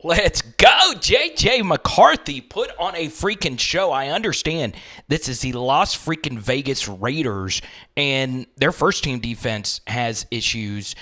Let's go. JJ McCarthy put on a freaking show. I understand this is the Las freaking Vegas Raiders, and their first team defense has issues.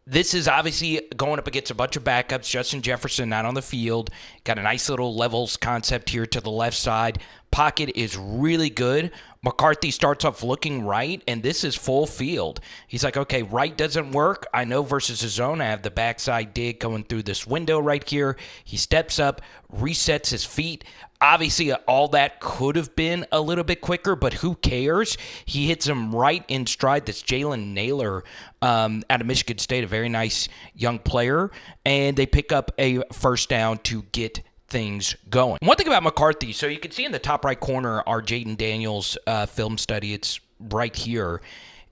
This is obviously going up against a bunch of backups. Justin Jefferson not on the field. Got a nice little levels concept here to the left side. Pocket is really good. McCarthy starts off looking right, and this is full field. He's like, okay, right doesn't work. I know versus his zone, I have the backside dig going through this window right here. He steps up, resets his feet. Obviously, all that could have been a little bit quicker, but who cares? He hits him right in stride. That's Jalen Naylor out of Michigan State, a very nice young player. And they pick up a first down to get things going. One thing about McCarthy, so you can see in the top right corner our Jaden Daniels film study. It's right here.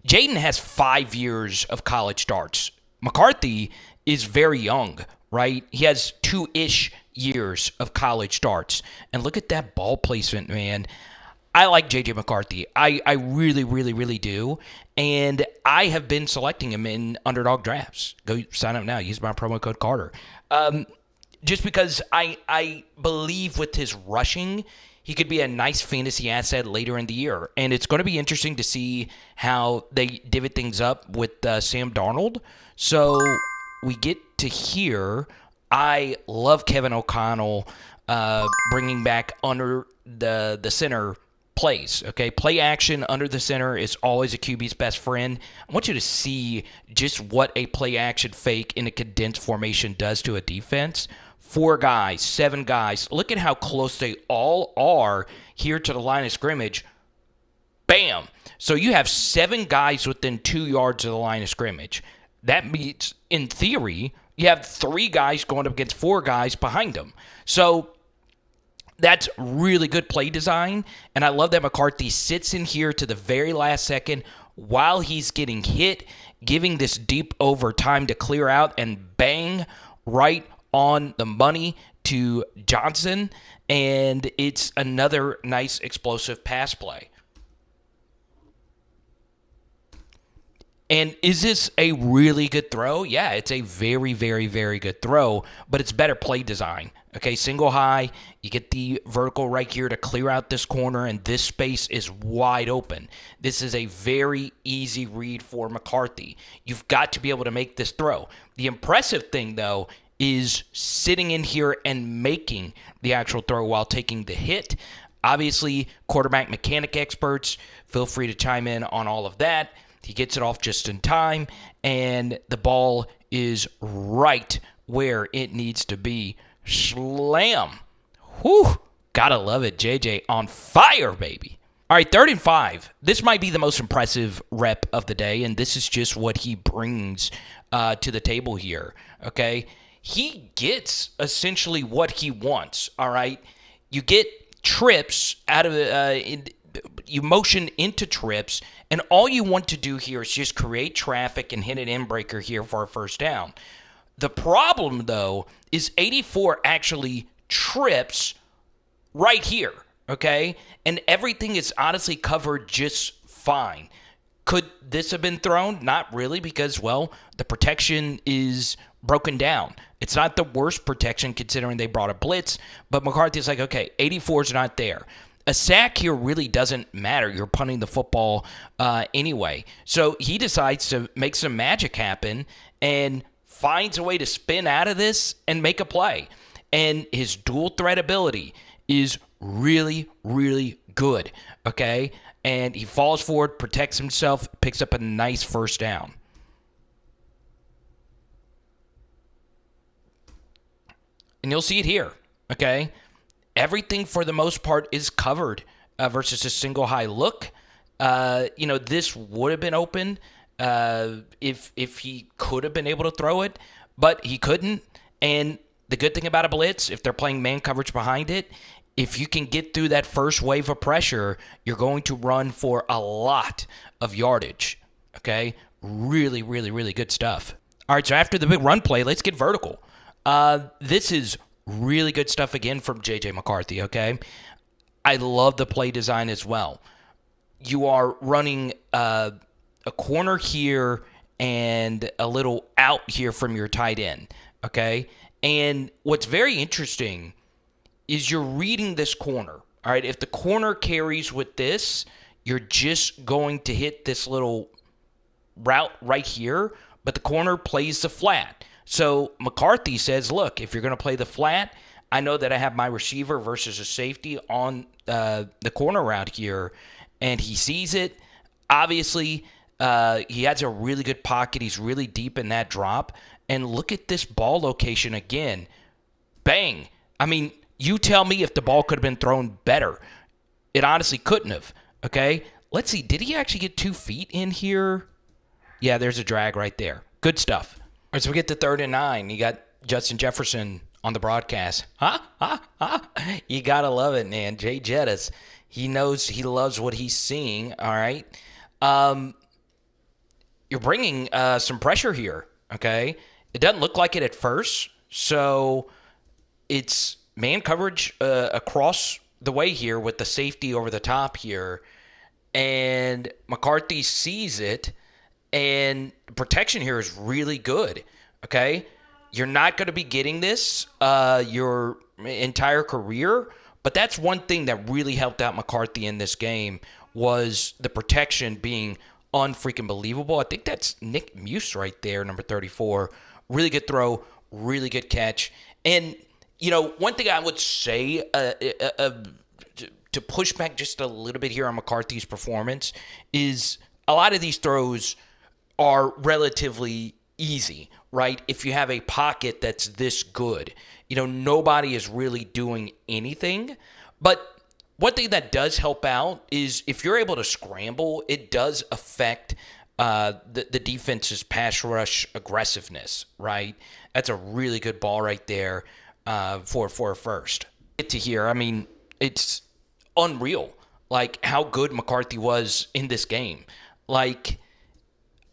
Jaden has 5 years of college starts. McCarthy is very young, right? He has 2-ish years of college starts. And look at that ball placement, man. I like JJ McCarthy. I really, really, really do. And I have been selecting him in underdog drafts. Go sign up now. Use my promo code Carter. Just because I believe with his rushing, he could be a nice fantasy asset later in the year. And it's going to be interesting to see how they divot things up with Sam Darnold. So we get to hear, I love Kevin O'Connell bringing back under the center plays. Okay, play action under the center is always a QB's best friend. I want you to see just what a play action fake in a condensed formation does to a defense. 4 guys, 7 guys. Look at how close they all are here to the line of scrimmage. Bam! So you have 7 guys within 2 yards of the line of scrimmage. That means, in theory, you have 3 guys going up against 4 guys behind them. So that's really good play design, and I love that McCarthy sits in here to the very last second while he's getting hit, giving this deep overtime to clear out, and bang, right on the money to Johnson, and it's another nice explosive pass play. And is this a really good throw? Yeah, it's a very, very, very good throw, but it's better play design. Okay, single high, you get the vertical right here to clear out this corner, and this space is wide open. This is a very easy read for McCarthy. You've got to be able to make this throw. The impressive thing, though, is sitting in here and making the actual throw while taking the hit. Obviously, quarterback mechanic experts, feel free to chime in on all of that. He gets it off just in time, and the ball is right where it needs to be. Slam. Whew. Gotta love it. JJ on fire, baby. All right, 3rd and 5. This might be the most impressive rep of the day, and this is just what he brings to the table here, okay? He gets essentially what he wants, all right? You get trips out of you motion into trips, and all you want to do here is just create traffic and hit an end breaker here for a first down. The problem, though, is 84 actually trips right here, okay? And everything is honestly covered just fine. Could this have been thrown? Not really, because, well, the protection is broken down. It's not the worst protection considering they brought a blitz, but McCarthy's like, okay, 84 is not there. A sack here really doesn't matter. You're punting the football anyway. So he decides to make some magic happen and finds a way to spin out of this and make a play. And his dual threat ability is really, really good, okay? And he falls forward, protects himself, picks up a nice first down. And you'll see it here, okay? Everything for the most part is covered versus a single high look. This would have been open if he could have been able to throw it, but he couldn't. And the good thing about a blitz, if they're playing man coverage behind it, if you can get through that first wave of pressure, you're going to run for a lot of yardage, okay? Really, really, really good stuff. All right, so after the big run play, let's get vertical. This is really good stuff again from JJ McCarthy, okay? I love the play design as well. You are running a corner here and a little out here from your tight end, okay? And what's very interesting is you're reading this corner. All right, if the corner carries with this, you're just going to hit this little route right here, but the corner plays the flat. So McCarthy says, look, if you're going to play the flat, I know that I have my receiver versus a safety on the corner route here, and he sees it. Obviously, he has a really good pocket. He's really deep in that drop. And look at this ball location again. Bang. I mean, you tell me if the ball could have been thrown better. It honestly couldn't have. Okay? Let's see. Did he actually get 2 feet in here? Yeah, there's a drag right there. Good stuff. All right, so we get to 3rd and 9. You got Justin Jefferson on the broadcast. You got to love it, man. Jay Jettis, he knows, he loves what he's seeing. All right. You're bringing some pressure here. Okay? It doesn't look like it at first. So it's man coverage across the way here with the safety over the top here. And McCarthy sees it, and protection here is really good, okay? You're not going to be getting this your entire career, but that's one thing that really helped out McCarthy in this game was the protection being unfreaking believable. I think that's Nick Muse right there, number 34. Really good throw, really good catch. And, you know, one thing I would say to push back just a little bit here on McCarthy's performance is a lot of these throws are relatively easy, right? If you have a pocket that's this good. You know, nobody is really doing anything. But one thing that does help out is if you're able to scramble, it does affect the defense's pass rush aggressiveness, right? That's a really good ball right there for a first. Get to here, I mean, it's unreal, like how good McCarthy was in this game. Like,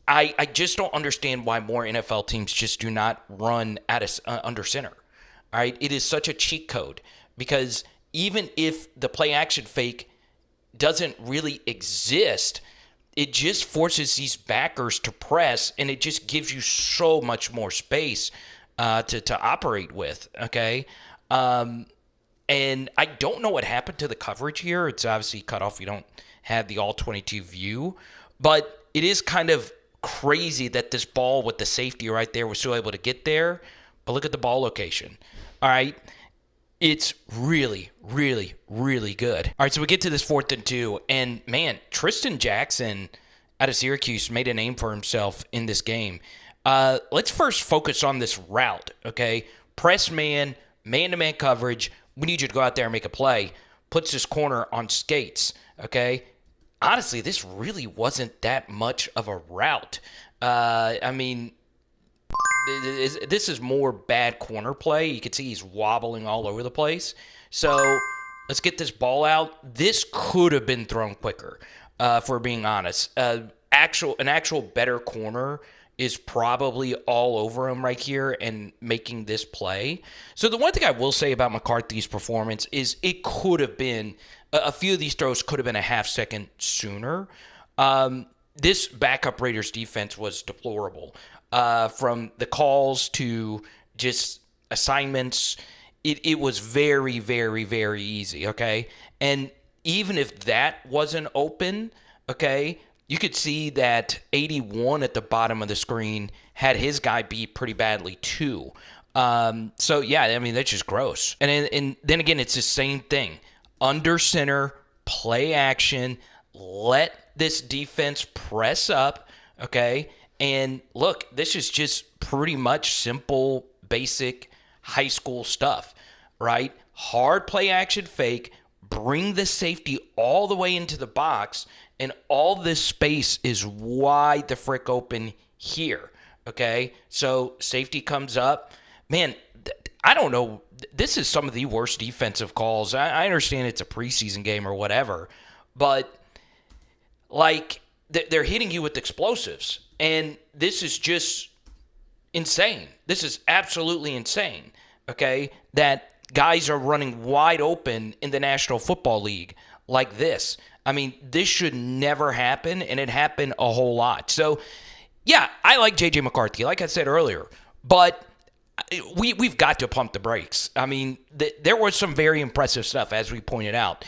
I just don't understand why more NFL teams just do not run at under center. All right, it is such a cheat code because even if the play action fake doesn't really exist, it just forces these backers to press, and it just gives you so much more space to operate with. Okay. And I don't know what happened to the coverage here. It's obviously cut off. You don't have the all-22 view. But it is kind of crazy that this ball with the safety right there was still able to get there. But look at the ball location. All right. It's really, really, really good. All right, so we get to this 4th and 2. And, man, Tristan Jackson out of Syracuse made a name for himself in this game. Let's first focus on this route, okay? Press man, man-to-man coverage. We need you to go out there and make a play. Puts this corner on skates, okay? Honestly, this really wasn't that much of a route. I mean, this is more bad corner play. You can see he's wobbling all over the place. So let's get this ball out. This could have been thrown quicker, if we're being honest. An actual better corner is probably all over him right here and making this play. So the one thing I will say about McCarthy's performance is it could have been, a few of these throws could have been a half second sooner. This backup Raiders defense was deplorable. From the calls to just assignments, it was very, very, very easy, okay? And even if that wasn't open, okay, you could see that 81 at the bottom of the screen had his guy beat pretty badly too. So, yeah, I mean, that's just gross. And then again, it's the same thing. Under center, play action, let this defense press up, okay? And look, this is just pretty much simple, basic high school stuff, right? Hard play action fake, bring the safety all the way into the box, and all this space is wide the frick open here, okay? So safety comes up. Man, I don't know. This is some of the worst defensive calls. I understand it's a preseason game or whatever, but, like, they're hitting you with explosives. And this is just insane. This is absolutely insane, okay, that guys are running wide open in the National Football League like this. I mean, this should never happen, and it happened a whole lot. So, yeah, I like JJ McCarthy, like I said earlier. But we've got to pump the brakes. I mean, there was some very impressive stuff, as we pointed out.